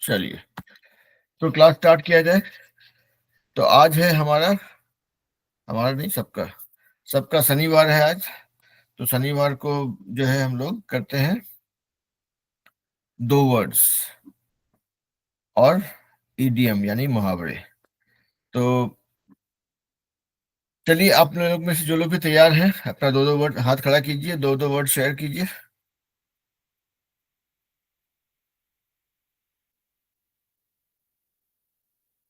चलिए तो class start किया जाए। तो आज है हमारा नहीं, सबका सबका शनिवार है आज। तो शनिवार को जो है हम लोग करते हैं दो वर्ड्स और ईडीएम यानी मुहावरे। तो चलिए, आप लोग में से जो लोग भी तैयार हैं अपना दो दो वर्ड हाथ खड़ा कीजिए, दो दो वर्ड शेयर कीजिए।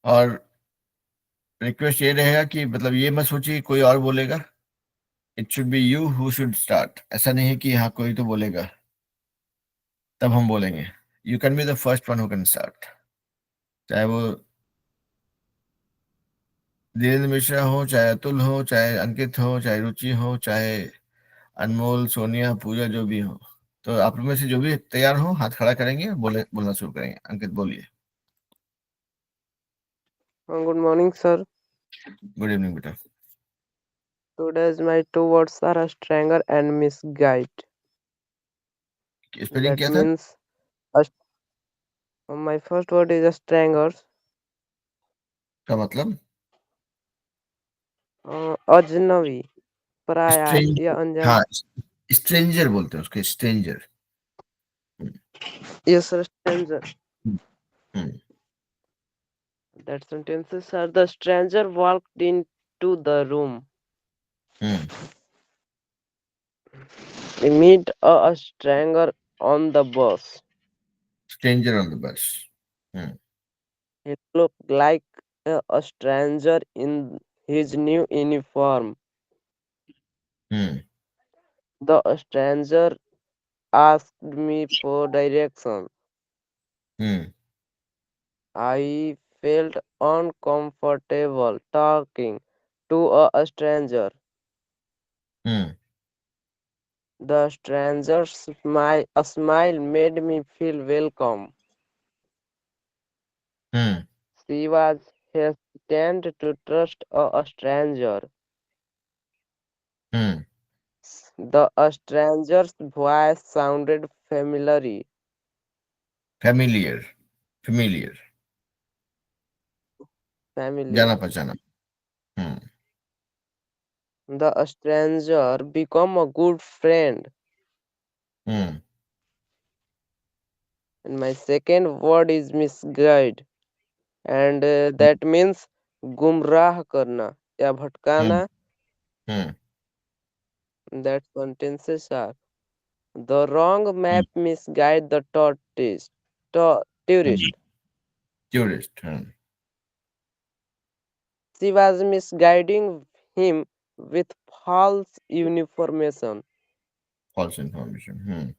और रिक्वेस्ट ये रहेगा कि मतलब ये मत सोचिए कि कोई और बोलेगा। It should be you who should start. ऐसा नहीं है कि हाँ कोई तो बोलेगा तब हम बोलेंगे। You can be the first one who can start, चाहे वो धीरेन्द्र मिश्रा हो, चाहे अतुल हो, चाहे अंकित हो, चाहे रुचि हो, चाहे अनमोल, सोनिया, पूजा, जो भी हो। तो आप लोग में से जो भी तैयार हो हाथ खड़ा करेंगे, बोलना शुरू करेंगे। अंकित बोलिए। Good morning, sir. Good evening बेटा। Today's my two words are a stranger and misguide. Spelling That क्या था? means a, my first word is a stranger, का मतलब अजनबी, पराया स्ट्रेंज, या अनजान. हाँ, स्ट्रेंजर बोलते हैं उसके, stranger. Yes, sir, stranger. Hmm That sentences are the stranger walked into the room. Hmm We meet a stranger on the bus. Stranger on the bus. Hmm He looked like a stranger in his new uniform. Hmm The stranger asked me for direction. Hmm I felt uncomfortable talking to a stranger. Hmm The stranger's smile made me feel welcome. Hmm She was hesitant to trust a stranger. Hmm The stranger's voice sounded familiar. Familiar, familiar, जाना Familiar. पहचाना। हम्म The stranger became a good friend. Hmm And my second word is misguide. And that means गुमराह करना या हम्म भटकाना. Hmm That sentences are the wrong map misguide the tourist. Tourist. She was misguiding him with false information. False information.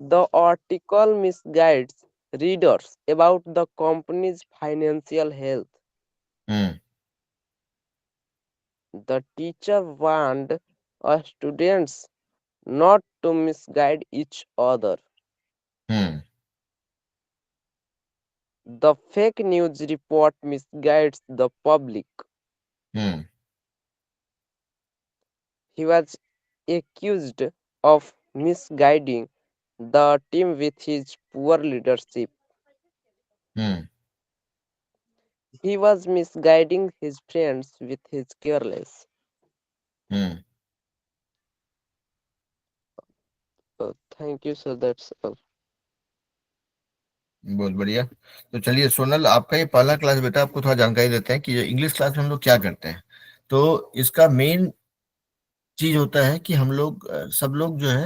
The article misguides readers about the company's financial health. Hmm The teacher warned students not to misguide each other. Hmm The fake news report misguides the public. Hmm He was accused of misguiding the team with his poor leadership. Hmm He was misguiding his friends with his careless. Hmm Thank you, sir. That's all. बहुत बढ़िया। तो चलिए सोनल, आपका ये पहला class बेटा, आपको थोड़ा जानकारी देते हैं कि ये इंग्लिश क्लास में हम लोग क्या करते हैं। तो इसका मेन चीज होता है कि हम लोग सब लोग जो है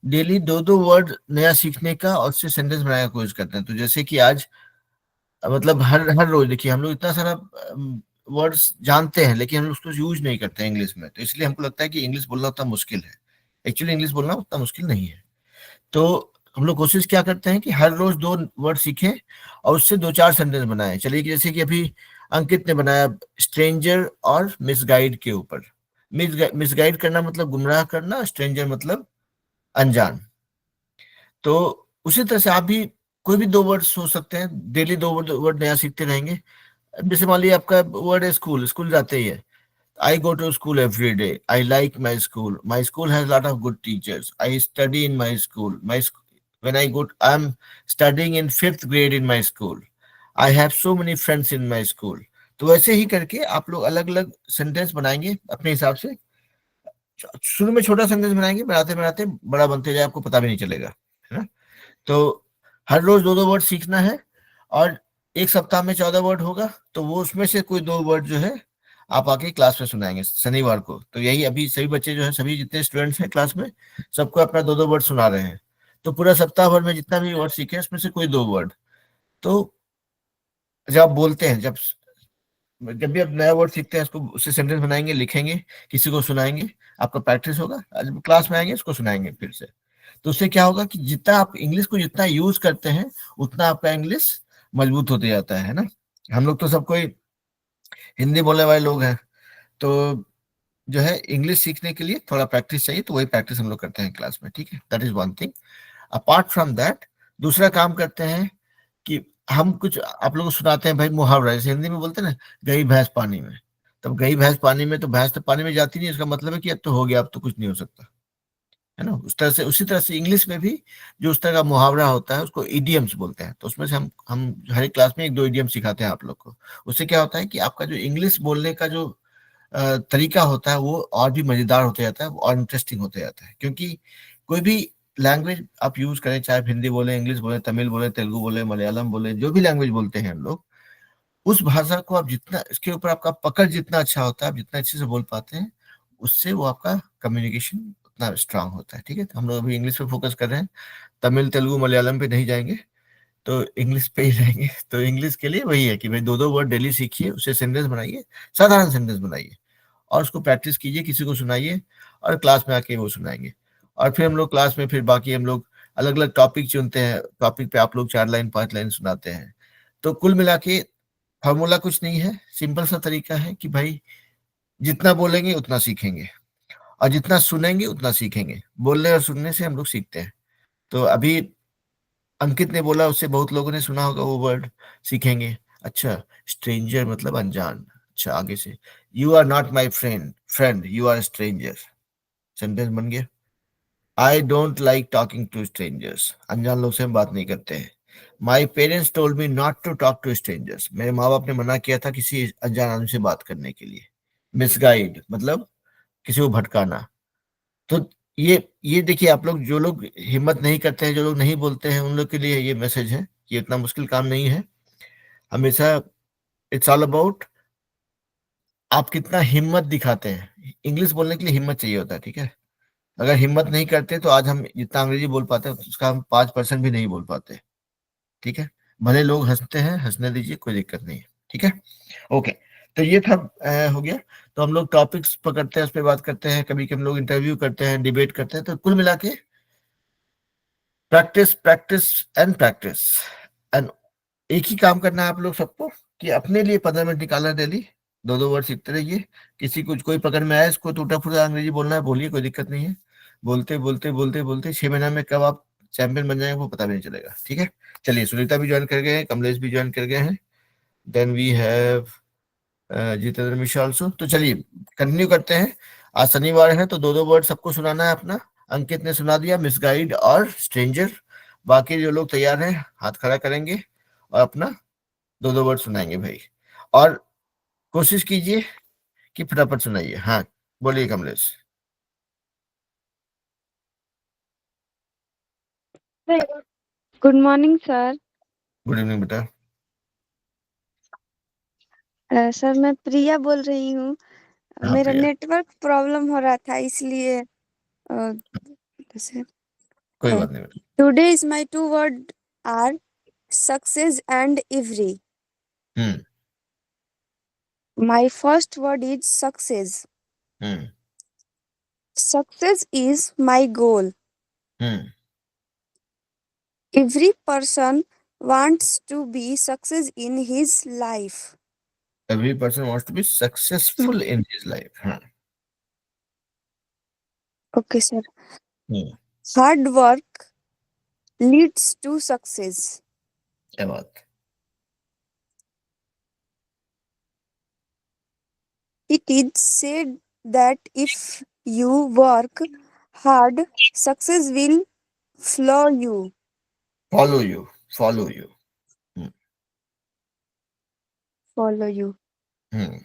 डेली दो दो वर्ड नया सीखने का और उससे सेंटेंस बनाने की कोशिश करते हैं। तो जैसे कि आज मतलब हर हर रोज देखिए हम लोग इतना सारा वर्ड्स जानते हैं लेकिन हम लोग उसको यूज नहीं करते हैं इंग्लिश में। तो इसलिए हमको लगता है कि इंग्लिश बोलना उतना मुश्किल है। एक्चुअली इंग्लिश बोलना उतना मुश्किल नहीं है। तो हम लोग कोशिश क्या करते हैं कि हर रोज दो वर्ड सीखें और उससे दो चार सेंटेंस बनाएं। चलिए कि जैसे कि अभी अंकित ने बनाया स्ट्रेंजर और मिसगाइड के ऊपर। मिसगाइड करना मतलब गुमराह करना, स्ट्रेंजर मतलब अनजान। तो उसी तरह से आप भी कोई भी दो वर्ड सोच सकते हैं, डेली दो वर्ड नया सीखते रहेंगे। जैसे मान लीजिए आपका वर्ड है स्कूल, स्कूल जाते ही है I go to school every day, I like my school, my school has lot of good teachers, I study in my school, my when I'm studying in 5th grade in my school. I have so many friends in my school. तो वैसे ही करके आप लोग अलग अलग sentence बनाएंगे अपने हिसाब से। शुरू में छोटा सेंटेंस बनाएंगे, बनाते बनाते बड़ा बनते जाए, आपको पता भी नहीं चलेगा, है ना। तो हर रोज दो दो वर्ड सीखना है, और एक सप्ताह में 14 वर्ड होगा, तो वो उसमें से कोई 2 वर्ड जो है आप आके क्लास में सुनाएंगे शनिवार को। तो यही अभी सभी बच्चे जो है, सभी जितने स्टूडेंट्स हैं क्लास में, सबको अपना दो दो वर्ड सुना रहे हैं। तो पूरा सप्ताह भर में जितना भी वर्ड सीखे उसमें से कोई 2 वर्ड। तो जब आप बोलते हैं, जब भी आप नया वर्ड सीखते हैं, उसको उससे सेंटेंस बनाएंगे, लिखेंगे, किसी को सुनाएंगे, आपका प्रैक्टिस होगा, जब क्लास में आएंगे उसको सुनाएंगे फिर से। तो उससे क्या होगा कि जितना आप इंग्लिश को जितना यूज करते हैं, उतना आपका इंग्लिश मजबूत होते जाता है ना। हम लोग तो सब कोई हिंदी बोलने वाले लोग हैं, तो जो है इंग्लिश सीखने के लिए थोड़ा प्रैक्टिस चाहिए, तो वही प्रैक्टिस हम लोग करते हैं क्लास में, ठीक है। That is one thing. Apart from that, दूसरा काम करते हैं कि हम कुछ आप लोगों को सुनाते हैं भाई मुहावरा, जैसे हिंदी में बोलते हैं ना, गई भैंस पानी में। तब गई भैंस पानी में, तो भैंस तो पानी में जाती नहीं, इसका मतलब है कि अब तो हो गया, अब तो कुछ नहीं हो सकता, है ना। उस तरह से, उसी तरह से इंग्लिश में भी जो उस तरह का मुहावरा होता है उसको इडियम्स बोलते हैं। तो उसमें से हम हर एक क्लास में एक दो इडियम सिखाते हैं आप लोग को। उससे क्या होता है कि आपका जो इंग्लिश बोलने का जो तरीका होता है वो और भी मजेदार होते जाता है और इंटरेस्टिंग होते जाता है। क्योंकि कोई भी लैंग्वेज आप यूज करें, चाहे आप हिंदी बोले, इंग्लिश बोले, तमिल बोले, तेलुगु बोले, मलयालम बोले, जो भी लैंग्वेज बोलते हैं हम लोग, उस भाषा को आप जितना, इसके ऊपर आपका पकड़ जितना अच्छा होता है, आप जितना अच्छे से बोल पाते हैं, उससे वो आपका कम्युनिकेशन उतना स्ट्रांग होता है, ठीक है। तो हम लोग अभी इंग्लिश पे फोकस कर रहे हैं, तमिल तेलुगु मलयालम पे नहीं जाएंगे, तो इंग्लिश पे ही रहेंगे। तो इंग्लिश के लिए वही है कि भाई दो दो वर्ड डेली सीखिए, उससे सेंटेंस बनाइए, साधारण सेंटेंस बनाइए, और उसको प्रैक्टिस कीजिए, किसी को सुनाइए, और क्लास में आके वो सुनाएंगे। और फिर हम लोग क्लास में फिर बाकी हम लोग अलग अलग टॉपिक चुनते हैं, टॉपिक पे आप लोग 4 लाइन 5 लाइन सुनाते हैं। तो कुल मिला के फॉर्मूला कुछ नहीं है, सिंपल सा तरीका है कि भाई जितना बोलेंगे उतना सीखेंगे, और जितना सुनेंगे उतना सीखेंगे। बोलने और सुनने से हम लोग सीखते हैं। तो अभी अंकित ने बोला, उससे बहुत लोगों ने सुना होगा वो वर्ड, सीखेंगे। अच्छा, स्ट्रेंजर मतलब अनजान। अच्छा, आगे से, you are not my friend, friend you are stranger. Sentence बन गया। I don't like talking to strangers, अनजान लोग से हम बात नहीं करते हैं। My parents told me not to talk to strangers, मेरे माँ बाप ने मना किया था किसी अनजान आदमी से बात करने के लिए। मिसगाइड मतलब किसी को भटकाना। तो ये देखिए, आप लोग जो लोग हिम्मत नहीं करते हैं, जो लोग नहीं बोलते हैं, उन लोग के लिए ये मैसेज है कि इतना मुश्किल काम नहीं है। हमेशा इट्स ऑल अबाउट आप कितना हिम्मत दिखाते हैं। इंग्लिश बोलने के लिए हिम्मत चाहिए होता है, ठीक है। अगर हिम्मत नहीं करते तो आज हम जितना अंग्रेजी बोल पाते हैं उसका हम 5% भी नहीं बोल पाते, ठीक है। भले लोग हंसते हैं, हंसने दीजिए, कोई दिक्कत नहीं है, ठीक है। ओके। तो ये था हो गया। तो हम लोग टॉपिक्स पकड़ते हैं, उस पर बात करते हैं, कभी कभी हम लोग इंटरव्यू करते हैं, डिबेट करते हैं। तो कुल मिला के practice practice and practice and, एक ही काम करना है आप लोग सबको कि अपने लिए 15 मिनट निकालना डेली, दो दो वर्ड सीखते रहिए। किसी को कोई पकड़ में आया, इसको टूटा फूटा अंग्रेजी बोलना है, बोलिए, कोई दिक्कत नहीं है। बोलते बोलते बोलते बोलते 6 महीना में कब आप चैंपियन बन जाएंगे वो पता भी नहीं चलेगा, ठीक है। चलिए, सुनीता भी ज्वाइन कर गए हैं, कमलेश भी ज्वाइन कर गए हैं, then we have Jitendra Mishra also. तो चलिए कंटिन्यू करते हैं। आज शनिवार है तो दो दो वर्ड सबको सुनाना है अपना। अंकित ने सुना दिया, मिसगाइड और स्ट्रेंजर। बाकी जो लोग तैयार हैं हाथ खड़ा करेंगे और अपना दो दो वर्ड सुनाएंगे भाई। और कोशिश कीजिए कि फटाफट सुनाइए। हाँ, बोलिए Kamlesh. Good morning sir. Good evening बेटा। सर मैं प्रिया बोल रही हूँ। हाँ मेरा प्रिया, नेटवर्क प्रॉब्लम हो रहा था इसलिए कोई बात नहीं बेटा। Today is my two word are success and every. Hmm. My first word is success. Hmm. Success is my goal. Hmm. Every person wants to be success in his life. Every person wants to be successful in his life. हाँ। Okay, sir. Hmm. Hard work leads to success. क्या बात। It is said that if you work hard, success will follow you. follow you, follow you. Hmm. Follow you. Hmm.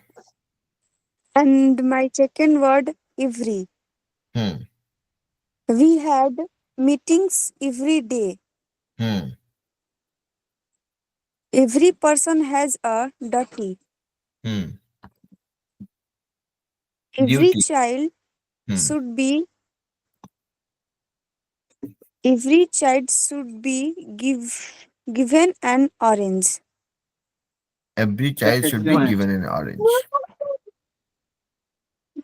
And my second word, every. Hmm. We had meetings every day. Hmm. Every person has a duty. Hmm. Every Duty. child Hmm. should be every child should be given an orange. Every child should be given an orange.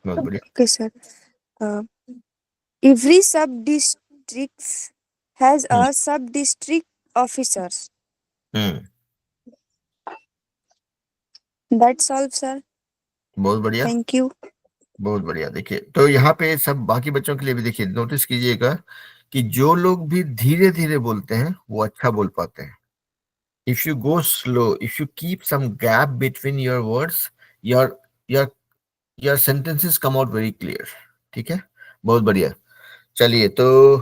बहुत बढ़िया. Okay, sir. Uh, every sub district has Hmm. a sub district officer. Hmm. That's all, sir. बहुत बढ़िया. Thank you. बहुत बढ़िया. देखिए, तो यहाँ पे सब बाकी बच्चों के लिए भी देखिए, नोटिस कीजिएगा कि जो लोग भी धीरे धीरे बोलते हैं वो अच्छा बोल पाते हैं. If you go slow, if you keep some gap between your words, your your your sentences come out very clear. ठीक है, बहुत बढ़िया. चलिए, तो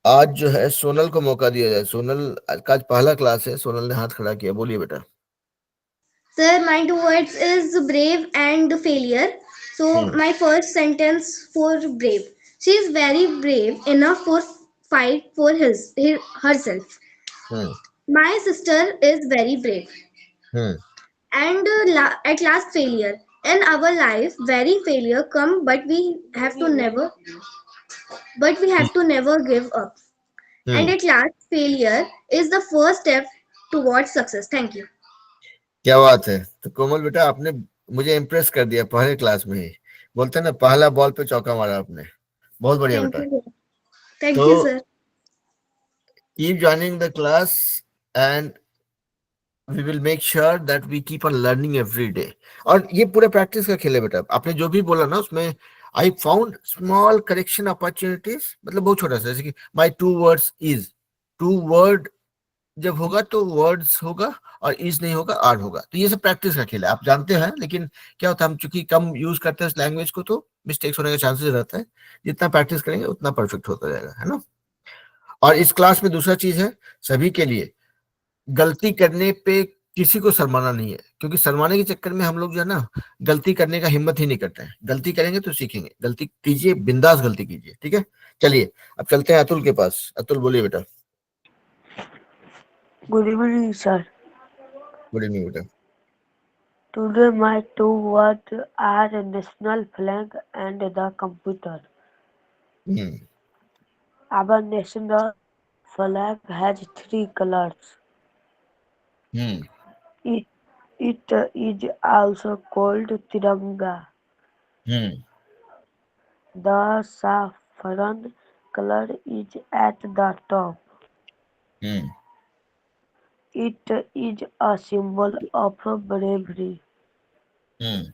आज जो है सोनल को मौका दिया जाए. सोनल का आज पहला क्लास है. सोनल ने हाथ खड़ा किया. बोलिए बेटा. Sir, my two words is brave and failure. So hmm. my first sentence for brave. She is very brave enough for fight for herself. Hmm. My sister is very brave. Hmm. And at last failure. In our life, very failure come, but we have to never give up. And hmm. at last failure is the first step towards success. Thank you. क्या बात है. तो कोमल बेटा, आपने मुझे impress कर दिया पहले क्लास में ही. बोलते हैं ना, पहला बॉल पे चौका मारा आपने. बहुत बढ़िया Thank बेटा. you. Thank you, तो sir. keep joining the class and we will make sure that we keep on learning every day. और ये पूरा प्रैक्टिस का खेल है बेटा. आपने जो भी बोला ना उसमें I found small correction opportunities. मतलब बहुत छोटा सा, जैसे कि my two words is. Two word जब होगा तो वर्ड्स होगा, और इज नहीं होगा आर होगा. तो ये सब प्रैक्टिस का खेल है, आप जानते हैं. लेकिन क्या होता है, हम चूंकि कम यूज करते हैं इस लैंग्वेज को, तो मिस्टेक्स होने का चांसेस रहता है. जितना प्रैक्टिस करेंगे उतना परफेक्ट होता जाएगा, है ना. और इस क्लास में दूसरा चीज है सभी के लिए, गलती करने पे किसी को शर्माना नहीं है. क्योंकि शर्माने के चक्कर में हम लोग जो है ना, गलती करने का हिम्मत ही नहीं करते हैं. गलती करेंगे तो सीखेंगे. गलती कीजिए, बिंदास गलती कीजिए. ठीक है, चलिए अब चलते हैं अतुल के पास. अतुल बोलिए बेटा. Good evening, sir. Good evening बेटा. Today my two words are national flag and the computer. Hmm. Our national flag has three colors. Hmm. It, it is also called Tiranga. Hmm. The saffron color is at the top. Hmm. It is a symbol of bravery. Hmm.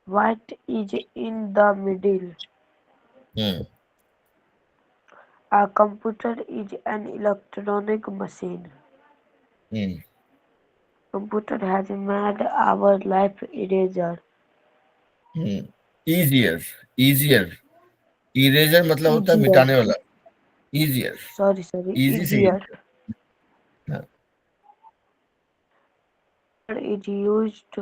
White is in the middle. Hmm. A computer is an electronic machine. Hmm. Computer has made our life easier. Hmm. easier. easier. Eraser मतलब होता है Easier. मिटाने वाला. easier. Sorry, easy से easier. easier. हाँ. It is used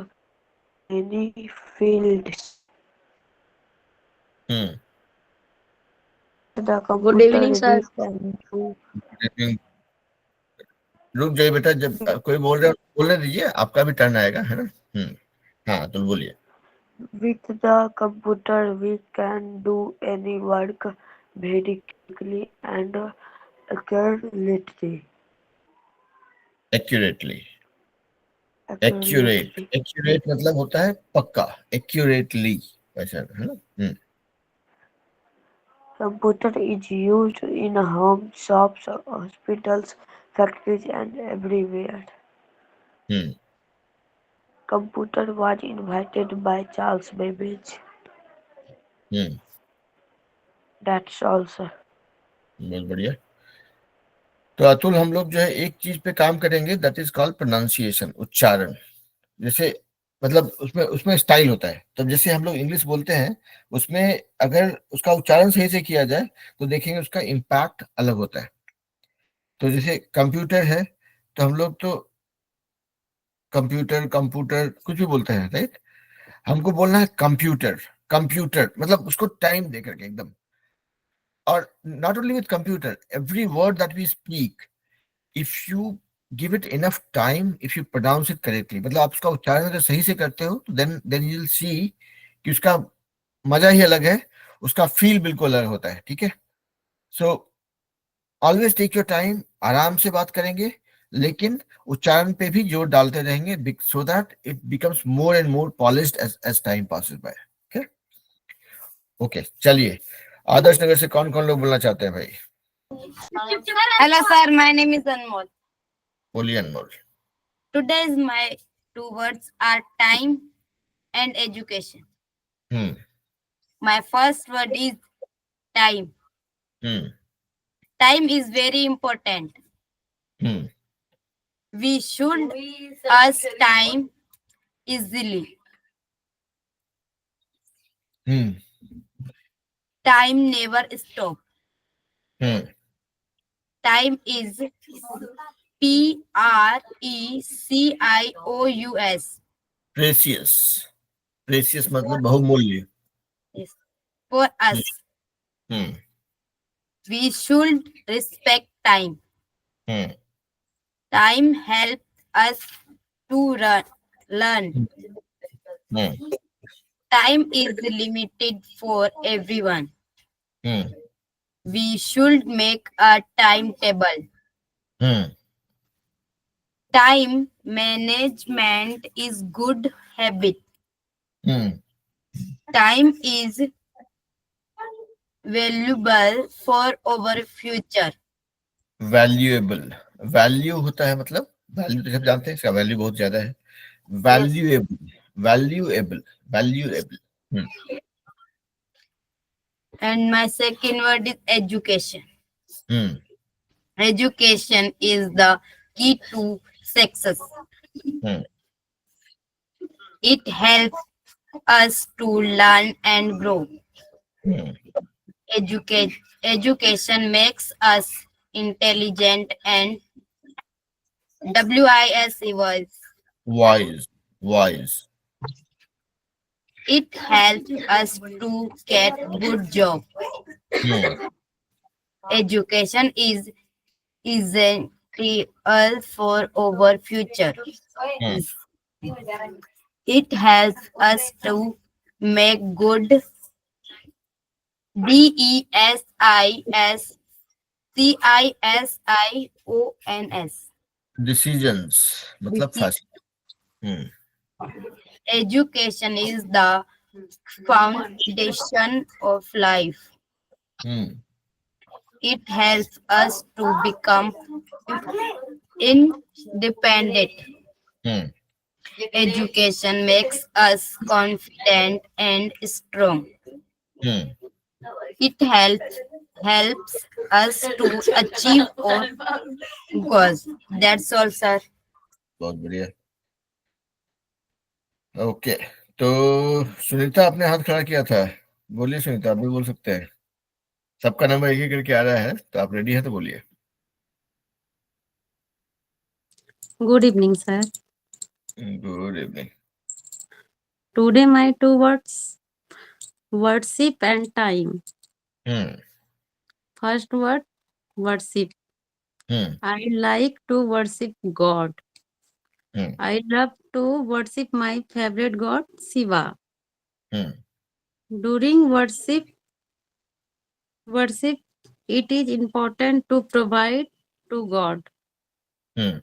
in many fields. Hmm. The Good computer evening, sir. we can do. रुक जाइए बेटा, जब कोई बोल रहे हो बोलने दीजिए, आपका भी टर्न आएगा, है ना. हम्म. हाँ तो बोलिए. With the computer we can do any work very quickly and accurately. Accurately. Accurate. Accurately. Accurate मतलब होता है पक्का. एक्यूरेटली ऐसा है ना. Computer is used in homes, shops, hospitals, factories, and everywhere. Hmm. Computer was invented by Charles Babbage. Hmm. That's all, sir. बहुत बढ़िया. तो अतुल, हम लोग जो है एक चीज पे काम करेंगे, दैट इज कॉल्ड प्रोनाउंसिएशन, उच्चारण. जैसे मतलब उसमें उसमें स्टाइल होता है. तो जैसे हम लोग इंग्लिश बोलते हैं, उसमें अगर उसका उच्चारण सही से किया जाए तो देखेंगे उसका इम्पैक्ट अलग होता है. तो जैसे कंप्यूटर है, तो हम लोग तो कंप्यूटर कंप्यूटर कुछ भी बोलते हैं, राइट? हमको बोलना है कंप्यूटर। कंप्यूटर मतलब उसको टाइम दे करके एकदम। और not only with computer, every word that we speak, if you give it enough time, if you pronounce it correctly, मतलब आप उसका उच्चारण अगर सही से करते हो, तो देन यू विल सी कि उसका मजा ही अलग है, उसका फील बिल्कुल अलग होता है, ठीक है? So always take your time, आराम से बात करेंगे, लेकिन उच्चारण पे भी जोर डालते रहेंगे, so that it becomes more and more polished as time passes by. Okay okay, चलिए, आदर्श नगर से कौन कौन लोग बोलना चाहते हैं भाई? Hello, sir. My name is Anmol. बोलिए अनमोल। Today's my two words are time and education. Hmm My first word is time. Hmm Time is very important. Hmm We should use time easily. Hmm Time never stop. Hmm Time is Precious. Precious. Precious मतलब बहुमूल्य। Yes. For us, hmm we should respect time. Hmm Time helps us to learn. Hmm Time is limited for everyone. Hmm We should make a timetable. Hmm Time management is good habit. Hmm Time is valuable for our future. Valuable. Value होता है मतलब, value तो सब जानते हैं, इसका value बहुत ज्यादा है। Valuable, valuable, valuable. And my second word is education. Hmm Education is the key to success. Hmm It helps us to learn and grow. Hmm Education makes us intelligent and wise. Wise, wise. It helps us to get good job. Hmm Education is essential for our future. Hmm It helps us to make good DESISCIONS decisions मतलब फैसला। Education is the foundation of life. Hmm It helps us to become independent. Hmm Education makes us confident and strong. Hmm It helps us to achieve our goals. That's all, sir. बहुत बढ़िया। Okay, तो सुनीता आपने हाथ खड़ा किया था, बोलिए सुनीता, आप भी बोल सकते हैं। सबका नंबर एक एक करके आ रहा है, तो आप रेडी है तो बोलिए। Good evening, sir. Good evening. Today my two words, worship and time. Hmm First word, worship. Hmm I like to worship God. Hmm I love to worship my favorite God, Shiva. Hmm During worship, it is important to provide to God. Hmm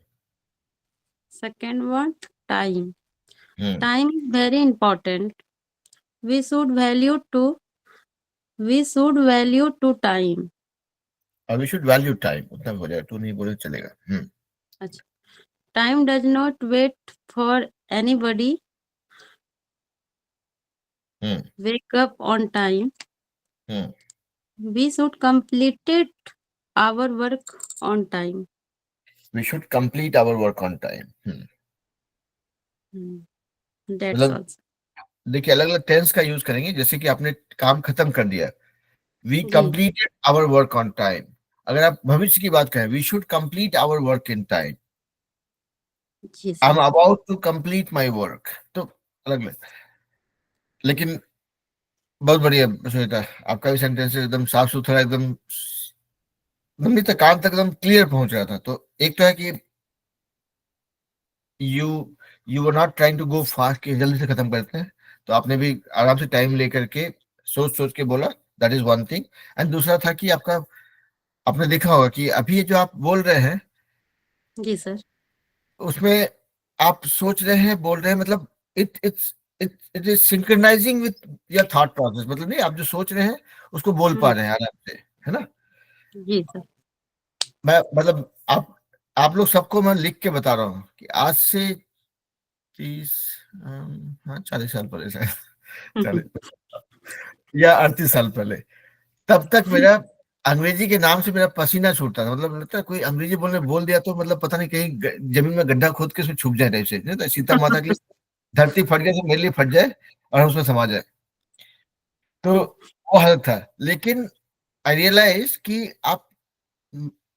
Second one, time. Hmm Time is very important. We should value time. We should value time, उतना हो जाएगा, to नहीं बोले तो चलेगा। अच्छा. Time does not wait for anybody. Wake up on time. We should complete our work on time. We should complete our work on time. That's मतलब all. देखिए, अलग अलग टेंस का यूज करेंगे, जैसे कि आपने काम खत्म कर दिया, वी जी. Completed our work on time. अगर आप भविष्य की बात करें, we should complete our work in time, जी I am sir. About to complete my work, तो अलग अलग। लेकिन बहुत बढ़िया सुनीता, आपका भी सेंटेंस एकदम साफ सुथरा, एकदम गंभीर तक, कान तक एकदम क्लियर पहुंच रहा था। तो एक तो है कि you you were not trying to go fast कि जल्दी से खत्म करते हैं, तो आपने भी आराम से टाइम लेकर के सोच सोच के बोला, that is one thing. And दूसरा था कि आपका, आपने देखा होगा कि अभी ये जो आप बोल रहे हैं जी सर। उसमें आप सोच रहे हैं, बोल रहे हैं, मतलब it is synchronising with your thought process, मतलब नहीं, आप जो सोच रहे हैं उसको बोल पा रहे हैं आराम से, है ना। जी सर। मैं मतलब आप लोग सबको मैं लिख के बता रहा हूँ कि आज से 30 हाँ 40 साल पहले शायद, 40 या 38 साल पहले, तब तक मेरा अंग्रेजी के नाम से मेरा पसीना छूटता था। मतलब लगता है कोई अंग्रेजी बोल दिया तो मतलब पता नहीं कहीं जमीन में गड्ढा खोद के उसमें छुप जाए टाइप से, नहीं तो सीता माता की धरती फट गई तो मेरे लिए फट जाए और हम उसमें समा जाए, तो वो हालत था। लेकिन आई रियलाइज कि आप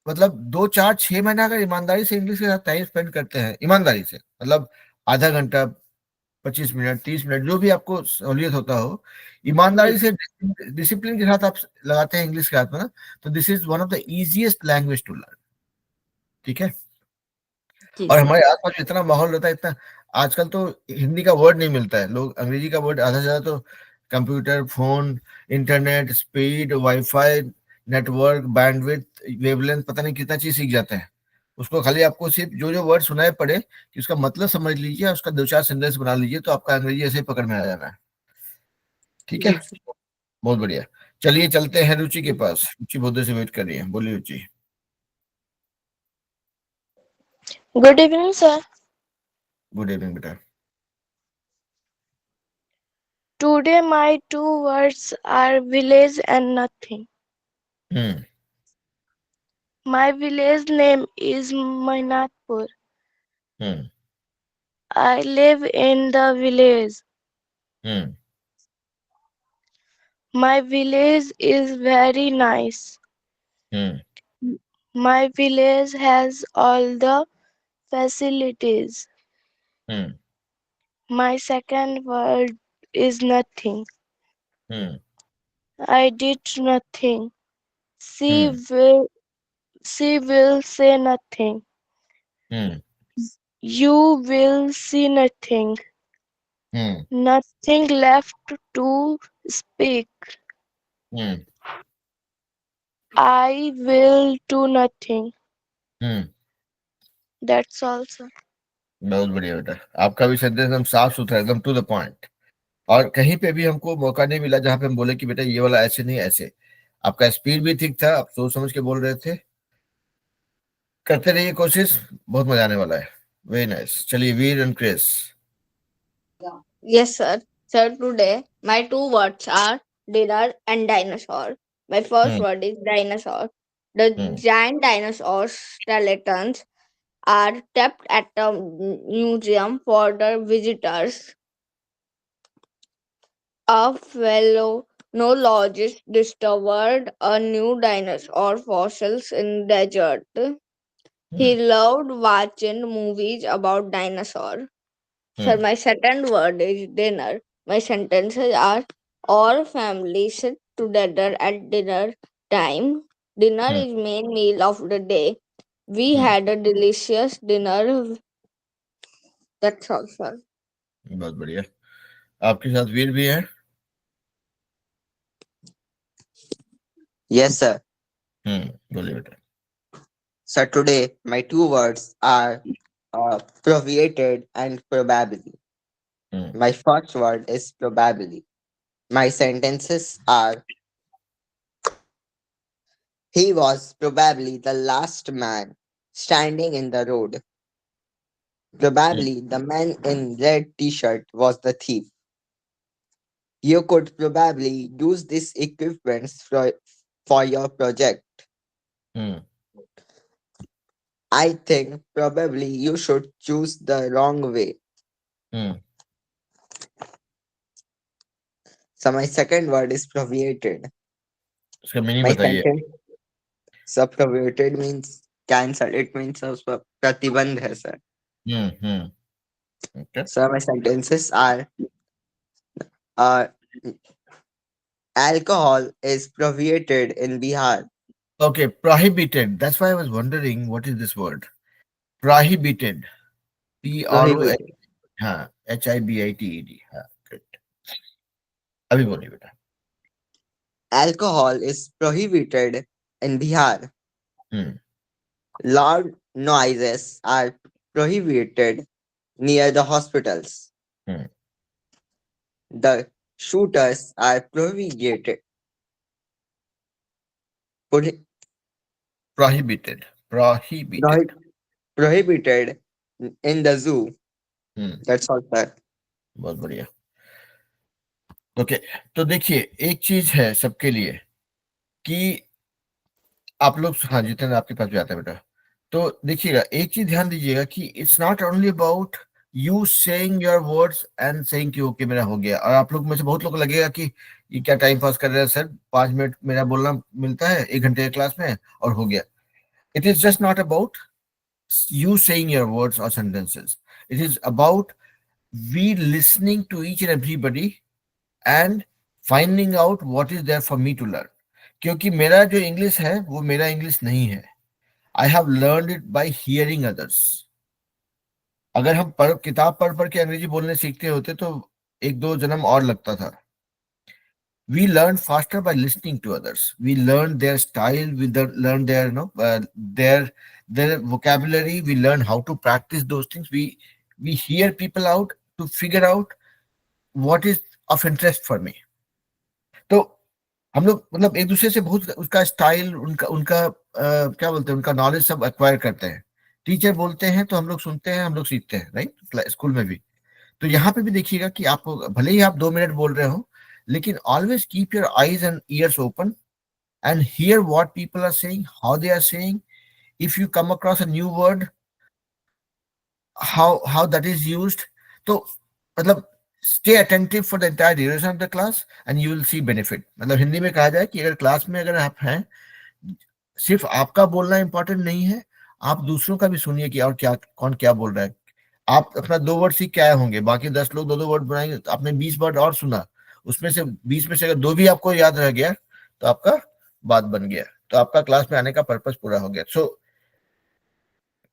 मतलब 2 4 6 महीना अगर ईमानदारी से इंग्लिश के साथ टाइम स्पेंड करते हैं, ईमानदारी से, मतलब आधा घंटा, 25 मिनट, 30 मिनट, जो भी आपको सहूलियत होता हो, जी ईमानदारी से डिसिप्लिन के साथ आप लगाते हैं इंग्लिश के हाथ में ना, तो this is one of the easiest language to learn. ठीक है। जी और सर। हमारे आसपास इतना माहौल रहता है, इतना आजकल तो हिंदी का वर्ड नहीं मिलता है, लोग अंग्रेजी का वर्ड आधा से ज्यादा तो computer, phone, internet, speed, wifi, network, bandwidth, wavelength, पता नहीं कितना चीज सीख जाते हैं। उसको खाली आपको सिर्फ जो जो वर्ड सुनाए पड़े कि उसका मतलब समझ लीजिए, उसका 2 4 सेंटेंस बना लीजिए, तो आपका अंग्रेजी ऐसे ही पकड़ में आ जाना है। ठीक है, जी सर। बहुत बढ़िया। चलिए चलते हैं रुचि के पास, रुचि बहुत देर से वेट कर रही है, बोलिए रुचि। Good evening, sir. Good evening बेटा। Today my two words are village and nothing. Hmm My village name is Mainatpur. Hmm I live in the village. Hmm My village is very nice. Hmm My village has all the facilities. Hmm My second word is nothing. Hmm I did nothing. She hmm will she will say nothing. Hmm You will see nothing. Hmm Nothing left to speak. Hmm I will do nothing. Hmm That's all, sir. बहुत बढ़िया बेटा, आपका भी sentence एकदम साफ सुथरा, एकदम to the point. और कहीं पे भी हमको मौका नहीं मिला जहां पे हम बोले कि बेटा ये वाला ऐसे नहीं ऐसे। आपका स्पीड भी ठीक था, आप सोच समझ के बोल रहे थे। करते रहिए कोशिश, बहुत मजा आने वाला है। Very nice. चलिए Veer and Chris. Yes, sir. Sir, today my two words are dinner and dinosaur. My first hmm word is dinosaur. The hmm giant dinosaur skeletons are kept at a museum for the visitors. A paleontologist discovered a new dinosaur fossils in desert. He hmm loved watching movies about dinosaurs. Sir, hmm my second word is dinner. My sentences are all families sit together at dinner time. Dinner hmm is main meal of the day. We hmm had a delicious dinner. That's all, sir. बहुत बढ़िया। आपके साथ वीर भी है। Yes, sir. बोलिए बेटा। So today my two words are probated and probably. Hmm My first word is probably. My sentences are: he was probably the last man standing in the road. Hmm Probably the man in red t-shirt was the thief. You could probably use these equipments for your project. Hmm I think probably you should choose the wrong way. Hmm So my second word is probated. इसका meaning My बताइए। sentence Prohibited means cancelled. It means प्रतिबंध है sir. Okay. So my sentences are uh, alcohol is prohibited in Bihar. Okay, prohibited. That's why I was wondering what is this word. Prohibited. P-R-O-H. Prohibited. हाँ, HIBITED. हाँ, good. अभी बोलिए बेटा. Alcohol is prohibited in Bihar. Loud noises are prohibited near the hospitals. The shooters are prohibited. Prohibited. Prohibited in the zoo. That's all, sir. बहुत बढ़िया. Okay, तो देखिए एक चीज है सबके लिए कि आप लोग, हाँ जितेंद्र आपके पास भी आता है बेटा, तो देखिएगा एक चीज ध्यान दीजिएगा कि it's not only about you saying your words and saying कि ओके मेरा हो गया. और आप लोग में से बहुत लोग को लगेगा कि ये क्या टाइम पास कर रहे हैं सर, 5 मिनट मेरा बोलना मिलता है 1 घंटे की क्लास में और हो गया. It is just not about you saying your words or sentences. It is about we listening to each and everybody and finding out what is there for me to learn. क्योंकि मेरा जो English है वो मेरा English नहीं है. I have learned it by hearing others. अगर हम किताब पढ़ के अंग्रेजी बोलने सीखते होते तो 1-2 जन्म और लगता था. We learn faster by listening to others. We learn their style. We learn their, their vocabulary. We learn how to practice those things. We hear people out to figure out what is of interest for me. तो हम लोग मतलब एक दूसरे से बहुत उसका style, उनका क्या बोलते हैं, उनका नॉलेज सब एक्वायर करते हैं. टीचर बोलते हैं तो हम लोग सुनते हैं, हम लोग सीखते हैं, राइट, स्कूल में भी. तो यहाँ पे भी देखिएगा कि आप भले ही आप 2 मिनट बोल रहे हो, लेकिन always keep your eyes and ears open and hear what people are saying, how they are saying. If you come across a new word, how that is used. तो मतलब stay attentive for the entire duration of the class and you will see benefit. मतलब हिंदी में कहा जाए कि अगर class में अगर आप हैं, सिर्फ आपका बोलना इंपॉर्टेंट नहीं है, आप दूसरों का भी सुनिए कि और क्या, कौन क्या बोल रहा है. आप अपना 2 वर्ड सीख के आए होंगे, बाकी 10 लोग 2-2 वर्ड बनाएंगे, तो आपने 20 वर्ड और सुना, उसमें से 20 में से अगर 2 भी आपको याद रह गया तो आपका बात बन गया, तो आपका क्लास में आने का पर्पस पूरा हो गया. सो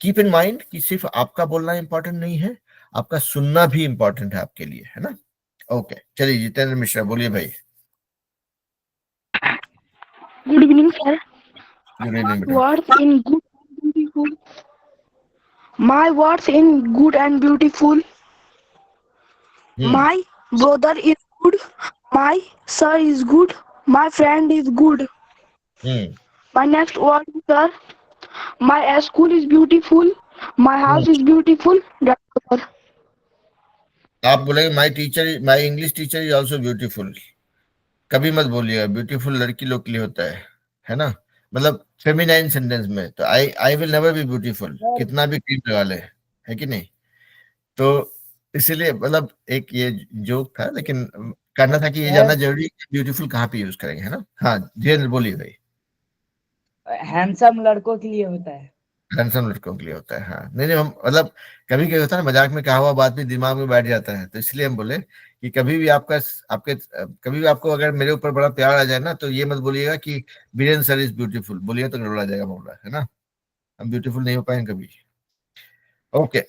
कीप इन माइंड कि सिर्फ आपका बोलना इंपॉर्टेंट नहीं है, आपका सुनना भी इंपॉर्टेंट है आपके लिए, है ना. ओके, चलिए जितेंद्र मिश्रा बोलिए भाई. Good evening, sir. Good evening बेटा. Words in good and beautiful. My words in good and beautiful. My brother is good. My sir is good. My friend is good. My next word, sir. My school is beautiful. My house is beautiful. That's all. आप बोलेंगे my English teacher is also beautiful. कभी मत बोलिएगा beautiful लड़की लोग के लिए होता है ना, मतलब फेमिनाइन सेंटेंस में. तो I will never be beautiful, कितना भी क्रीम लगा ले, है कि नहीं. तो इसीलिए मतलब एक ये जोक था, लेकिन करना था कि ये जानना जरूरी है कि ब्यूटीफुल कहाँ पे यूज करेंगे, है ना. हाँ धीरेन्द्र बोलिए भाई. हैंडसम लड़कों के लिए होता है. हैंडसम लड़कों के लिए होता है. हाँ नहीं हम मतलब कभी कभी होता है ना, मजाक में कहा हुआ बात भी दिमाग में बैठ जाता है, तो इसलिए हम बोले कि कभी भी कभी भी आपको अगर मेरे ऊपर बड़ा प्यार आ जाए ना, तो ये मत बोलिएगा कि बीरेन सर इज ब्यूटीफुल, बोलिए तो गड़बड़ा जाएगा मामला, है ना. हम ब्यूटीफुल नहीं हो पाएंगे कभी. ओके,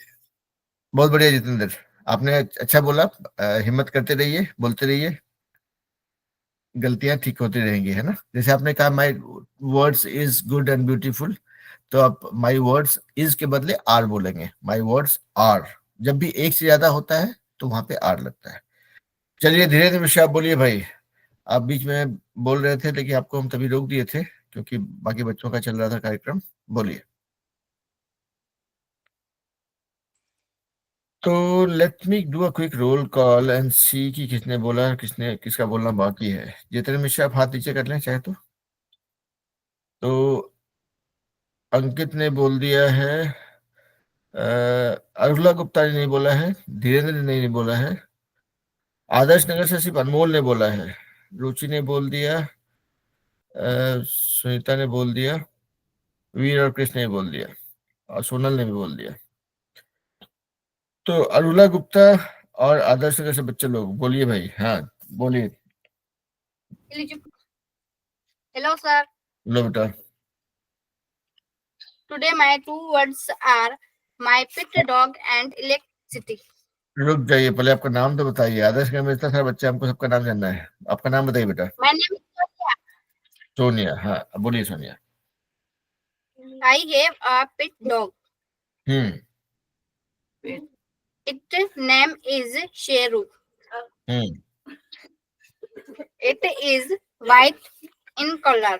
बहुत बढ़िया जितेंद्र, आपने अच्छा बोला. हिम्मत करते रहिए, बोलते रहिए, गलतियां ठीक होती रहेंगी, है ना. जैसे आपने कहा my words is good and beautiful, तो आप माई वर्ड्स इज के बदले आर बोलेंगे. माई वर्ड्स आर, जब भी एक से ज्यादा होता है तो वहां पे आर लगता है. चलिए धीरे धीरे आप बोलिए भाई. आप बीच में बोल रहे थे लेकिन आपको हम तभी रोक दिए थे क्योंकि बाकी बच्चों का चल रहा था कार्यक्रम. बोलिए. तो let me do a quick roll call and see कि किसने बोला, किसका बोलना बाकी है. जितेंद्र मिश्रा आप हाथ नीचे कर लें चाहे तो अंकित ने बोल दिया है, अरुला गुप्ता ने नहीं बोला है, धीरेन्द्र ने नहीं बोला है, आदर्श नगर से सिर्फ अनमोल ने बोला है, रुचि ने बोल दिया, सुनीता ने बोल दिया, वीर और कृष्ण ने बोल दिया और सोनल ने भी बोल दिया। तो अरुला गुप्ता और आदर्श नगर से बच्चे लोग बोलिए भाई। हाँ बोलिए। Hello, sir. लो बेटा। Today my two words are my pet dog and electricity. रुक जाइए, पहले आपका नाम तो बताइए। आदर्श नगर में इतना सारा बच्चा, हमको सबका नाम जानना है। आपका नाम बताइए बेटा। My name is Sonia. Sonia. हाँ अब बोलिए Sonia. I have a pet dog. Hmm Its name is Sheru. Hmm It is white in color.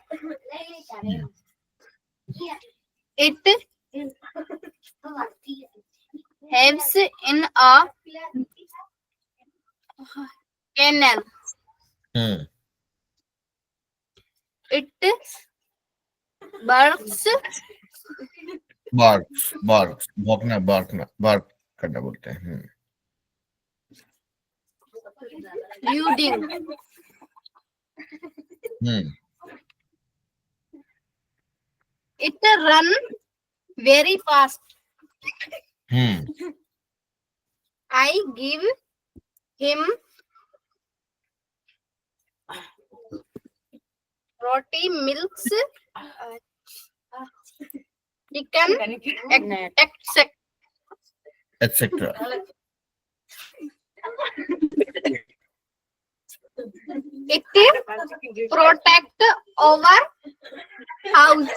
It lives in a kennel. Hmm It barks bark भौंकना, बार्क करना बोलते हैं। during hmm it run very fast. Hmm I give him roti, milks, chicken, etc. Etcetera. It protect our house.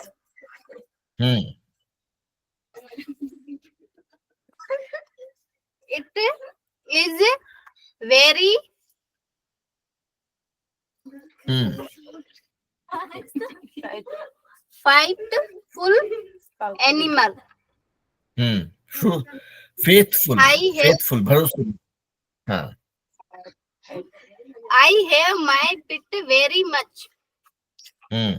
Hmm It is very hmm faithful animal. Faithful, I have faithful भरोसेमंद। हाँ I have my pet very much. Hmm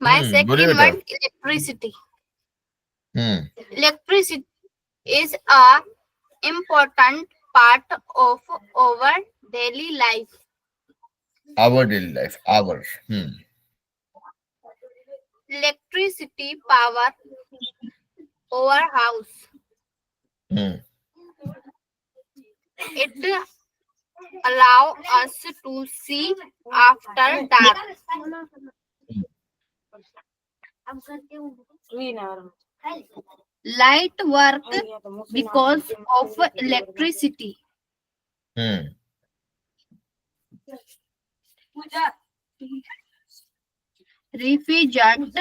My बोलिए second बेटा। word electricity. Hmm Electricity is a important part of our daily life. Our daily life, our. Electricity power our house. Hmm It allow us to see after dark. Light work because of electricity. Hmm Refrigerant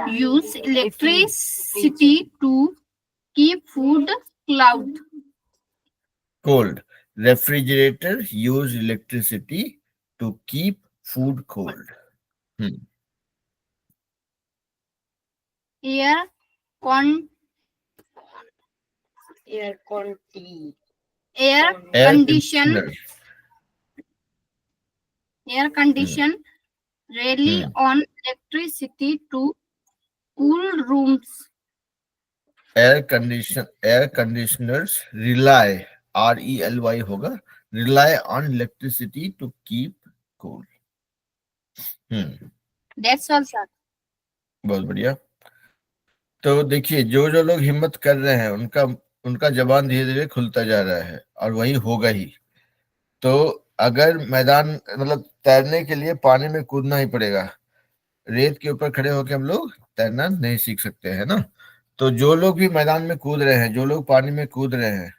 use electricity to keep food cold. cold. Refrigerator use electricity to keep food cold. Air con Air quality. air Air condition conditioner. air condition rely on electricity to cool rooms. Air conditioners rely, RELY होगा, rely on electricity to keep cool. That's all, sir. बहुत बढ़िया। तो देखिए, जो जो लोग हिम्मत कर रहे हैं उनका जबान धीरे धीरे खुलता जा रहा है, और वही होगा ही। तो अगर मैदान, मतलब तैरने के लिए पानी में कूदना ही पड़ेगा, रेत के ऊपर खड़े होकर हम लोग तैरना नहीं सीख सकते हैं ना। तो जो लोग भी मैदान में कूद रहे हैं, जो लोग पानी में कूद रहे हैं,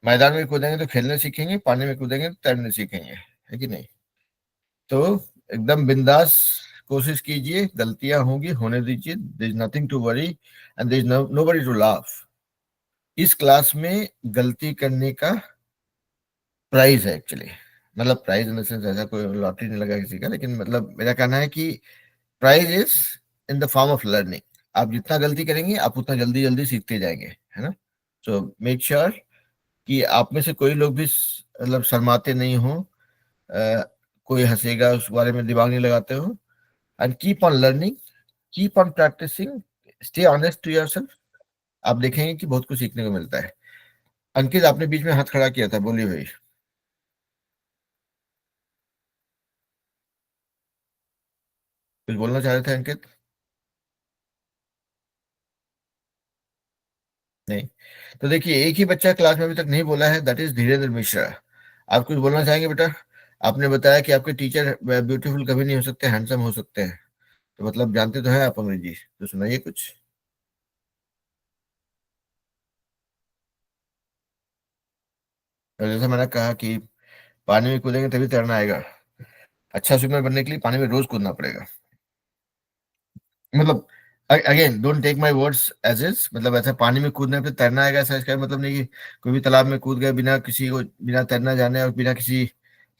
मैदान में कूदेंगे तो खेलने सीखेंगे, पानी में कूदेंगे तो तैरने सीखेंगे, है कि नहीं। तो एकदम बिंदास कोशिश कीजिए, गलतियां होंगी, होने दीजिए। There is nothing to worry and there is nobody to laugh. इस क्लास में गलती करने का प्राइज है एक्चुअली, मतलब प्राइज इन द सेंस ऐसा कोई लॉटरी नहीं लगा किसी का, लेकिन मतलब मेरा कहना है कि prize is in the form of learning. आप जितना गलती करेंगे आप उतना जल्दी जल्दी सीखते जाएंगे, है ना। सो मेक श्योर कि आप में से कोई लोग भी मतलब शर्माते नहीं हो, कोई हंसेगा उस बारे में दिमाग नहीं लगाते हो। And keep on learning, keep on practising, stay honest to yourself. आप देखेंगे कि बहुत कुछ सीखने को मिलता है। अंकित, आपने बीच में हाथ खड़ा किया था, बोलिए भाई। कुछ बोलना चाह रहे थे अंकित? नहीं। तो देखिए, एक ही बच्चा क्लास में अभी तक नहीं बोला है, दैट इज धीरेन्द्र मिश्रा। आप कुछ बोलना चाहेंगे बेटा? आपने बताया कि आपके टीचर ब्यूटीफुल कभी नहीं हो सकते, हैंडसम हो सकते हैं, तो मतलब जानते तो हैं आप अंग्रेजी, तो सुनाइए कुछ। और जैसा मैंने कहा कि पानी में कूदेंगे तभी तैरना आएगा। अच्छा स्विमर बनने के लिए पानी में रोज कूदना पड़ेगा। मतलब again, don't take my words as is, मतलब ऐसा पानी में कूदने पे तैरना आएगा ऐसा इसका मतलब नहीं कि कोई भी तालाब में कूद गए बिना किसी को, बिना तैरना जाने और बिना किसी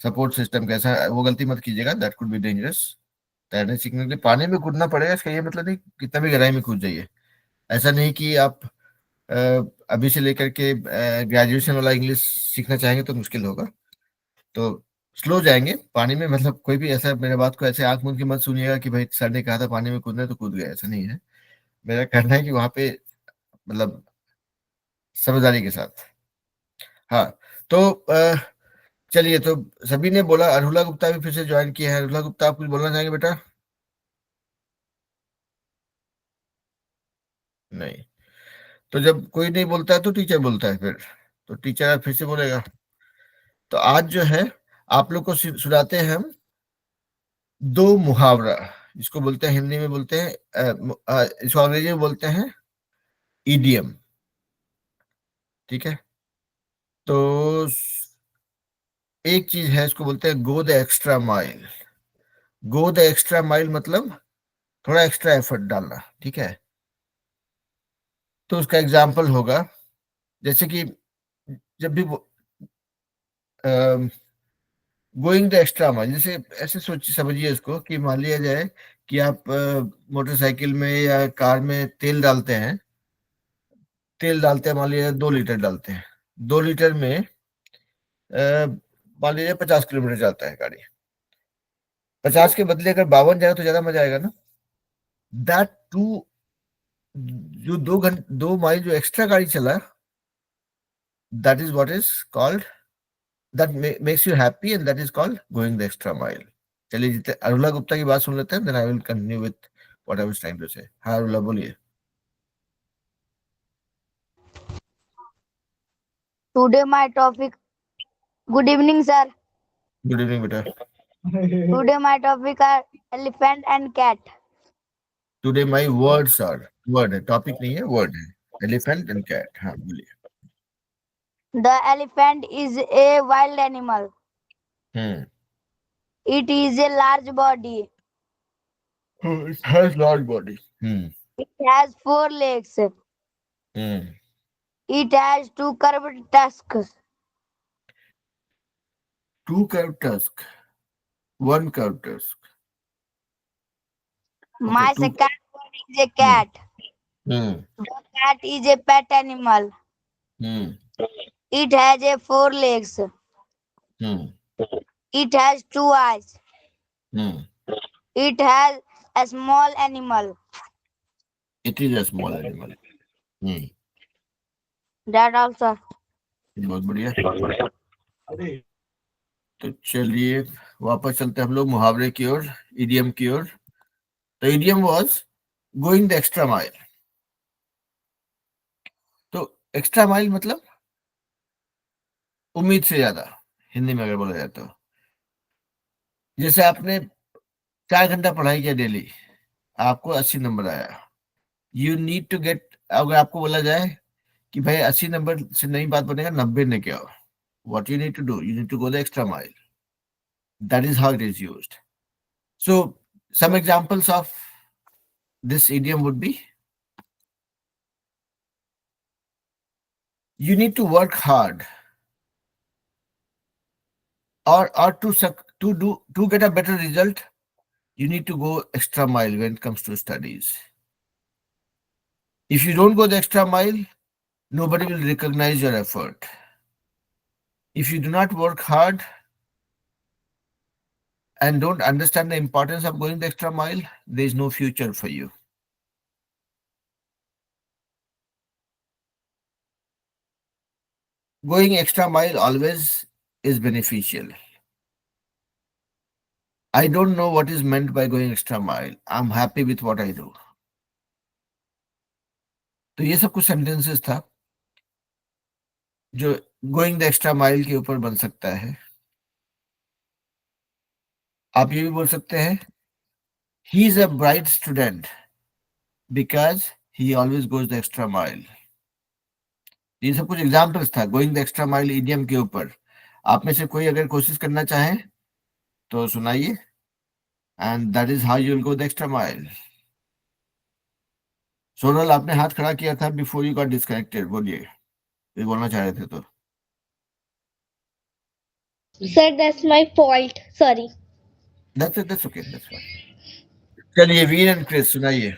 सपोर्ट सिस्टम के, ऐसा वो गलती मत कीजिएगा, दैट कुड बी डेंजरस। तैरने सीखने के लिए पानी में कूदना पड़ेगा, इसका ये मतलब नहीं कितना भी गहराई में कूद जाइए। ऐसा नहीं कि आप अ, अभी से लेकर के ग्रेजुएशन वाला इंग्लिश सीखना चाहेंगे तो मुश्किल होगा। तो स्लो जाएंगे पानी में, मतलब कोई भी ऐसा मेरे बात को ऐसे आंख मूंद के मत सुनिएगा कि भाई सर ने कहा था पानी में कूदना है तो कूद गए, ऐसा नहीं है। मेरा कहना है कि वहां पे मतलब समझदारी के साथ। हाँ। तो चलिए, तो सभी ने बोला, अरुला गुप्ता भी फिर से ज्वाइन किया है। अरुला गुप्ता, आप कुछ बोलना चाहेंगे बेटा? नहीं। तो जब कोई नहीं बोलता है तो टीचर बोलता है, फिर टीचर फिर से बोलेगा। तो आज जो है आप लोग को सुनाते हैं हम दो मुहावरा। इसको बोलते हैं, हिंदी में बोलते हैं इसको अंग्रेजी में बोलते हैं इडियम। ठीक है। तो एक चीज है, इसको बोलते हैं गो the extra mile. Go the extra mile मतलब थोड़ा एक्स्ट्रा एफर्ट डालना। ठीक है। तो उसका एग्जाम्पल होगा, जैसे कि जब भी गोइंग द एक्स्ट्रा माइल, जैसे ऐसे सोच समझिए इसको कि मान लिया जाए कि आप मोटरसाइकिल में या कार में तेल डालते हैं, मान लीजिए 2 लीटर डालते हैं। 2 लीटर में मान लीजिए 50 किलोमीटर जाता है गाड़ी। 50 के बदले अगर 52 जाए तो ज्यादा मजा आएगा ना। दैट टू, जो 2 माइल जो एक्स्ट्रा गाड़ी चला, that is what is called, that makes you happy, and that is called going the extra mile. चलिए, जितने अरुला गुप्ता की बात सुन लेते हैं, then I will continue with what I was trying to say. हाँ अरुला, बोलिए। Today my topic. Good evening, sir. Good evening बेटा। Today my topic are elephant and cat. Today my words are, word है, topic नहीं है, word है। Elephant and cat. हाँ बोलिए। The elephant is a wild animal. Hmm. It is a large body. It has large body. It has 4 legs. Hmm. It has 2 curved tusks. 2 curved tusk. 1 curved tusk. My Two. second word is a cat. Hmm. The cat is a pet animal. Hmm. It has 4 legs. Hmm. It has 2 eyes. Hmm. It has a small animal. It is a small animal. Hmm. That also. बहुत बढ़िया। तो चलिए वापस चलते हैं हम लोग मुहावरे की ओर, इडियम की ओर। तो idiom was going the extra mile. तो एक्स्ट्रा माइल मतलब उम्मीद से ज्यादा, हिंदी में अगर बोला जाए तो। जैसे आपने 4 घंटा पढ़ाई किया डेली, आपको 80 नंबर आया। यू नीड टू गेट, अगर आपको बोला जाए कि भाई 80 नंबर से नहीं बात बनेगा, 90 लेके आओ, what you need to do, you need to go the extra mile. That is how it is used. So some examples of this idiom would be, you need to work hard, or to get a better result, you need to go extra mile when it comes to studies. If you don't go the extra mile, nobody will recognize your effort. If you do not work hard and don't understand the importance of going the extra mile, there is no future for you. going extra mile always is beneficial. I don't know what is meant by going extra mile. I'm happy with what I do. तो ये सब कुछ sentences था जो going the extra mile के ऊपर बन सकता है. आप ये भी बोल सकते हैं he is a bright student because he always goes the extra mile. ये सब कुछ एग्जाम्पल्स था going the extra mile idiom के ऊपर. आप में से कोई अगर कोशिश करना चाहे तो सुनाइए. And that is how you will go the extra mile. Sonal, आपने हाथ खड़ा किया था बिफोर यू गॉट डिस्कनेक्टेड. बोलिए, ये बोलना चाह रहे थे तो. Sir, that's my fault. Sorry. That's okay, that's fine. चलिए वीर एंड क्रिस सुनाइए.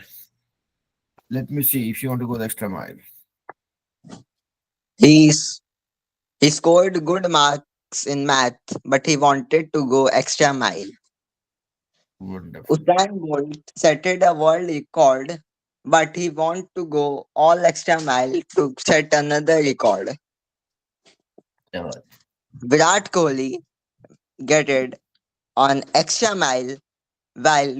Let me see if you want to go the extra mile. He scored good marks in math, but he wanted to go extra mile. Wonderful. Usain Bolt set a world record, but he want to go all extra mile to set another record. क्या बात. Virat Kohli get it on extra mile while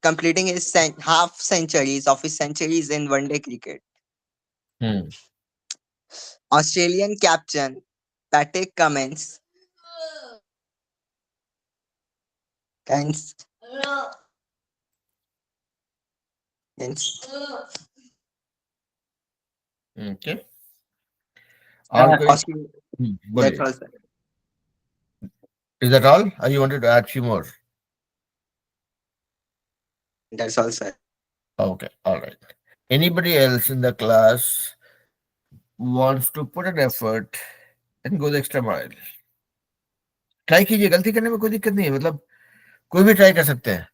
completing his half centuries of his centuries in one day cricket. Australian captain Patrick Cummins Okay. और कोई. That's बोलिए. all, sir. Is that all? Or you wanted to add few more? That's all, sir. Okay, all right. Anybody else in the class wants to put an effort and go the extra mile? Try कीजिए. गलती करने में कोई दिक्कत नहीं है. मतलब कोई भी ट्राई कर सकते हैं.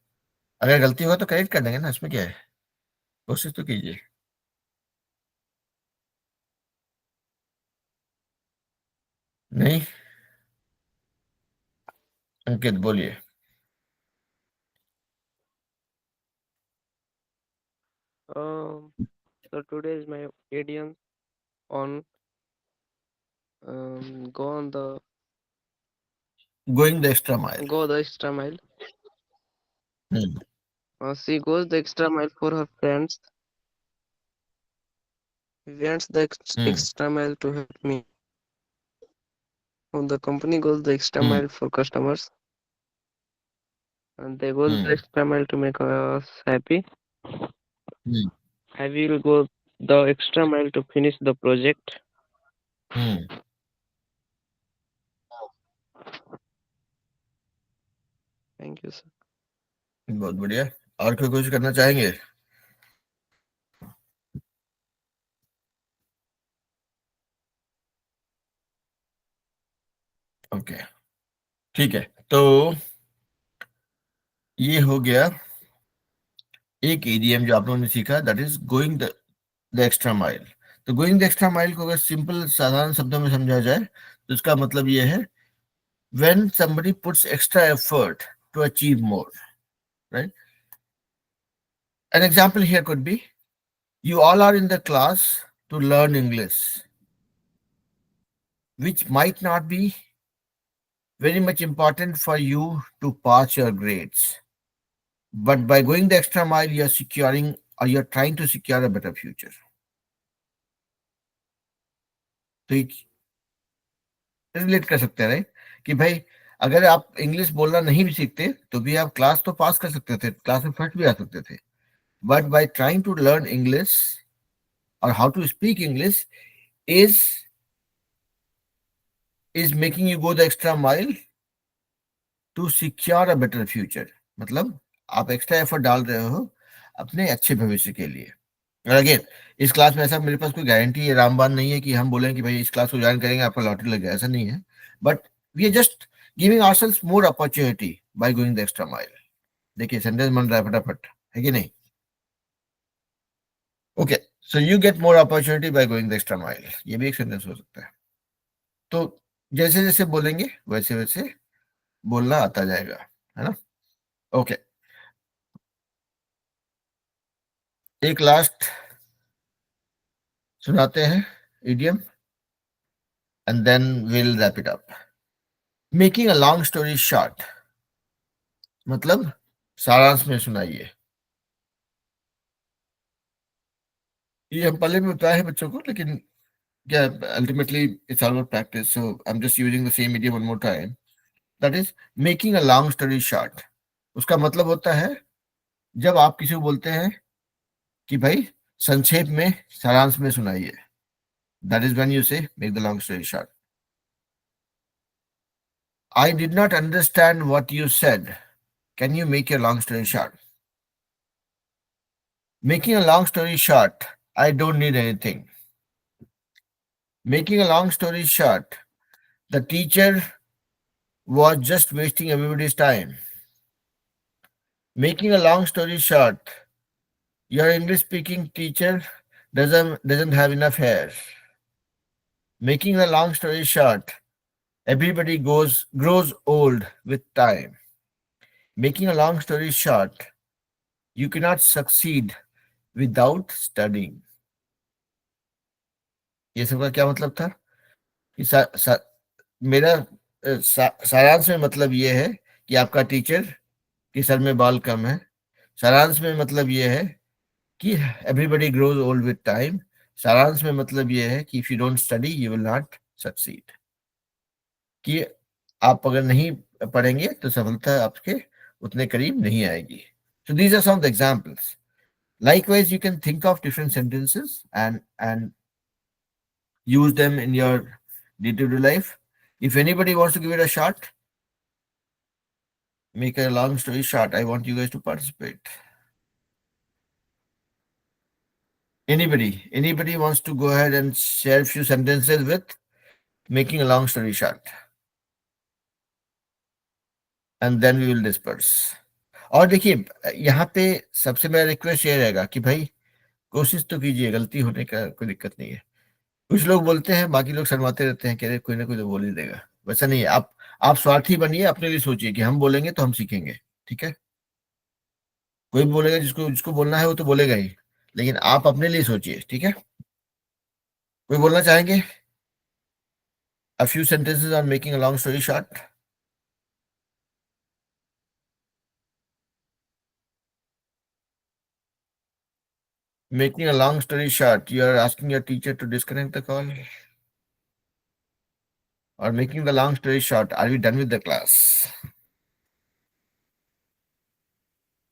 अगर गलती हो तो करेक्ट कर देंगे ना, इसमें क्या है. कोशिश तो कीजिए. नहीं. अंकित बोलिए. So today is my idiom on go on the Going the extra mile. go the extra mile. Hmm. She goes the extra mile for her friends. He wants the extra mile to help me. The company goes the extra mile for customers, and they go the extra mile to make us happy. I will go the extra mile to finish the project. Thank you, sir. बहुत बढ़िया. और कोई कुछ करना चाहेंगे? Okay, ठीक है. तो ये हो गया एक इडियम जो आप लोगों ने सीखा, that is going the extra mile. तो गोइंग द एक्स्ट्रा माइल को अगर सिंपल साधारण शब्दों में समझा जाए तो इसका मतलब ये है when somebody puts extra effort to achieve more, right? An example here could be you all are in the class to learn English, which might not be very much important for you to pass your grades, but by going the extra mile you're securing or you're trying to secure a better future. तो relate कर सकते हैं, right, कि भाई अगर आप English बोलना नहीं भी सीखते तो भी आप क्लास तो पास कर सकते थे, क्लास में फर्स्ट भी आ सकते थे, but by trying to learn English और how to speak English is making you go the extra mile to secure a better future. मतलब आप एक्स्ट्रा एफर्ट डाल रहे हो अपने अच्छे भविष्य के लिए. और अगेन इस क्लास में ऐसा मेरे पास कोई गारंटी या रामबान नहीं है कि हम बोलें कि भाई इस क्लास को ज्वाइन करेंगे आपका लॉटरी लग गया, ऐसा नहीं है. But we are just giving ourselves more opportunity by going the extra mile. देखिए सेंटेंस बन रहा है फटाफट, है कि नहीं? Okay, so you get more opportunity by going the extra mile. ये भी एक सेंटेंस हो सकता है. तो जैसे जैसे बोलेंगे वैसे वैसे बोलना आता जाएगा, है ना? ओके, एक लास्ट सुनाते हैं idiom. and then we'll wrap it up. Making a long story short, मतलब सारांश में सुनाइए. ये हम पहले भी बताया है बच्चों को, लेकिन क्या ultimately it's all about practice, so I'm just using the same idiom one more time. That is making a long story short. उसका मतलब होता है जब आप किसी को बोलते हैं कि भाई संक्षेप में सारांश में सुनाइए. That is when you say make the long story short. I did not understand what you said. Can you make your long story short? Making a long story short, I don't need anything. Making a long story short, the teacher was just wasting everybody's time. Making a long story short, your English speaking teacher doesn't have enough hair. Making a long story short, everybody grows old with time. Making a long story short, you cannot succeed without studying. ये सबका क्या मतलब था कि मेरा सारांश में मतलब ये है कि आपका टीचर के सर में बाल कम है. सारांश में मतलब ये है कि everybody grows old with time. सारांश में मतलब ये है कि if you don't study you will not succeed. कि आप अगर नहीं पढ़ेंगे तो सफलता आपके उतने करीब नहीं आएगी. So these are some of the examples. Likewise, you can think of different sentences and use them in your day-to-day life. If anybody wants to give it a shot, make a long story short, I want you guys to participate. Anybody wants to go ahead and share a few sentences with making a long story short? And then we will disperse. और देखिए यहाँ पे सबसे मेरा request ये रहेगा कि भाई कोशिश तो कीजिए, गलती होने का कोई दिक्कत नहीं है. कुछ लोग बोलते हैं, बाकी लोग शर्माते रहते हैं, कह रहे कोई ना कोई तो बोल ही देगा. वैसा नहीं है. आप स्वार्थी बनिए, अपने लिए सोचिए कि हम बोलेंगे तो हम सीखेंगे. ठीक है, कोई बोलेगा, जिसको बोलना है वो तो बोलेगा ही, लेकिन आप अपने लिए सोचिए. ठीक है, कोई बोलना चाहेंगे? A few sentences on making a long story short. Making a long story short, you are asking your teacher to disconnect the call? Or making the long story short, are we done with the class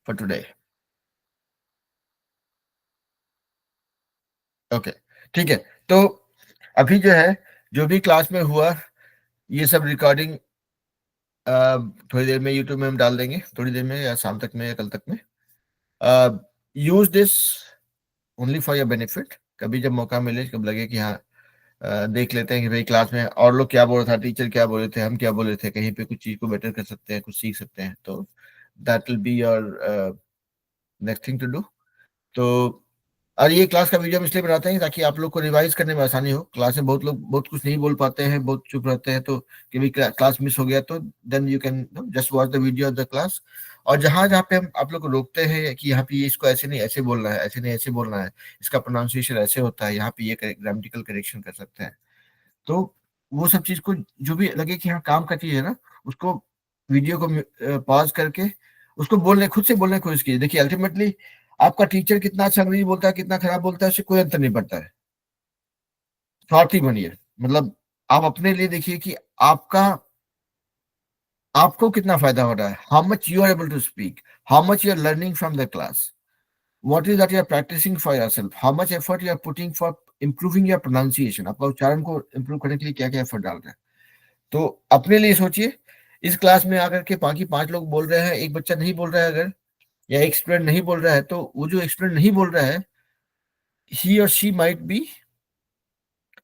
for today? Okay, ठीक है. तो अभी जो है, जो भी class में हुआ, ये सब रिकॉर्डिंग थोड़ी देर में यूट्यूब में हम डाल देंगे, थोड़ी देर में या शाम तक में या कल तक में. Use this only for your benefit. कभी जब मौका मिले, कब लगे कि हाँ देख लेते हैं कि भाई क्लास में और लोग क्या बोल रहा था, टीचर क्या बोल रहे थे, हम क्या बोल रहे थे, कहीं पे कुछ चीज को बेटर कर सकते हैं, कुछ सीख सकते हैं, तो that will be your next thing to do. तो और ये क्लास का वीडियो हम इसलिए बनाते हैं ताकि आप लोग को रिवाइज करने में आसानी हो. क्लास में बहुत लोग बहुत कुछ नहीं बोल पाते हैं, बहुत चुप रहते हैं, तो कि भाई क्लास मिस हो गया, तो then you can just watch the video of the class. और जहाँ जहाँ पे हम आप लोग को रोकते हैं कि यहाँ पे ये इसको ऐसे नहीं ऐसे बोलना है, ऐसे नहीं ऐसे बोलना है, इसका प्रोनाउंसिएशन ऐसे होता है, यहाँ पे ये ग्रामेटिकल करेक्शन कर सकते हैं, तो वो सब चीज को जो भी लगे कि हाँ काम का चीज है ना, उसको वीडियो को पॉज करके उसको खुद से बोलने की कोशिश कीजिए. देखिए अल्टीमेटली आपका टीचर कितना अच्छा अंग्रेजी बोलता है, कितना खराब बोलता है, उससे कोई अंतर नहीं पड़ता है. स्वार्थी बनिए, मतलब आप अपने लिए देखिए कि आपको कितना फायदा हो रहा है. How much you are able to speak, how much you are learning from the class, what is that you are practising for yourself, how much effort you are putting for improving your pronunciation. आपका उच्चारण को improve करने के लिए क्या क्या effort डाल रहे हैं, तो अपने लिए सोचिए. इस क्लास में आकर के बाकी 5 लोग बोल रहे हैं, एक बच्चा नहीं बोल रहा है अगर, या एक स्टूडेंट नहीं बोल रहा है, तो वो जो स्टूडेंट नहीं बोल रहा है, he or she might be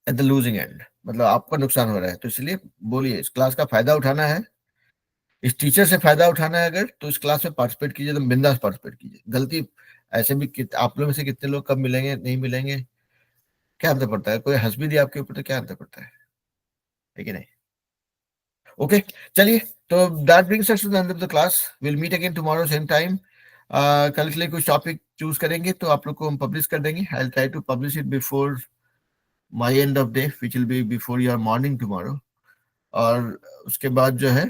at the losing end, मतलब आपका नुकसान हो रहा है. तो इसलिए बोलिए, इस क्लास का फायदा उठाना है, इस टीचर से फायदा उठाना है अगर, तो इस क्लास में पार्टिसिपेट कीजिए, तो बिंदास पार्टिसिपेट कीजिए. गलती ऐसे भी आप लोग में से कितने लोग कब मिलेंगे नहीं मिलेंगे, क्या अंतर पड़ता है, कोई हंस भी दिया आपके ऊपर तो क्या अंतर पड़ता है, ठीक है नहीं. ओके, चलिए, तो that brings us to the end of the class. Will meet again tomorrow same time. कल के लिए कुछ टॉपिक चूज करेंगे तो आप लोग को हम पब्लिश कर देंगे. I will try to publish it before my end of day which will be before your morning tomorrow. और उसके बाद जो है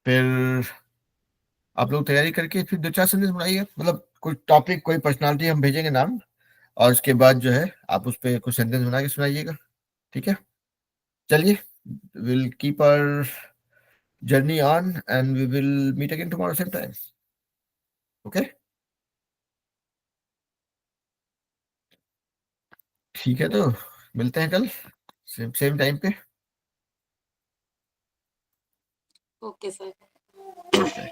फिर आप लोग तैयारी करके फिर 2-4 सेंटेंस बनाइए, मतलब कोई टॉपिक, कोई पर्सनालिटी हम भेजेंगे नाम, और उसके बाद जो है आप उस पर कुछ सेंटेंस बना के सुनाइएगा, ठीक है? चलिए, will keep our journey on and we will meet again tomorrow same time, okay? ठीक है, तो मिलते हैं कल सेम टाइम पे। Okay sir. Okay.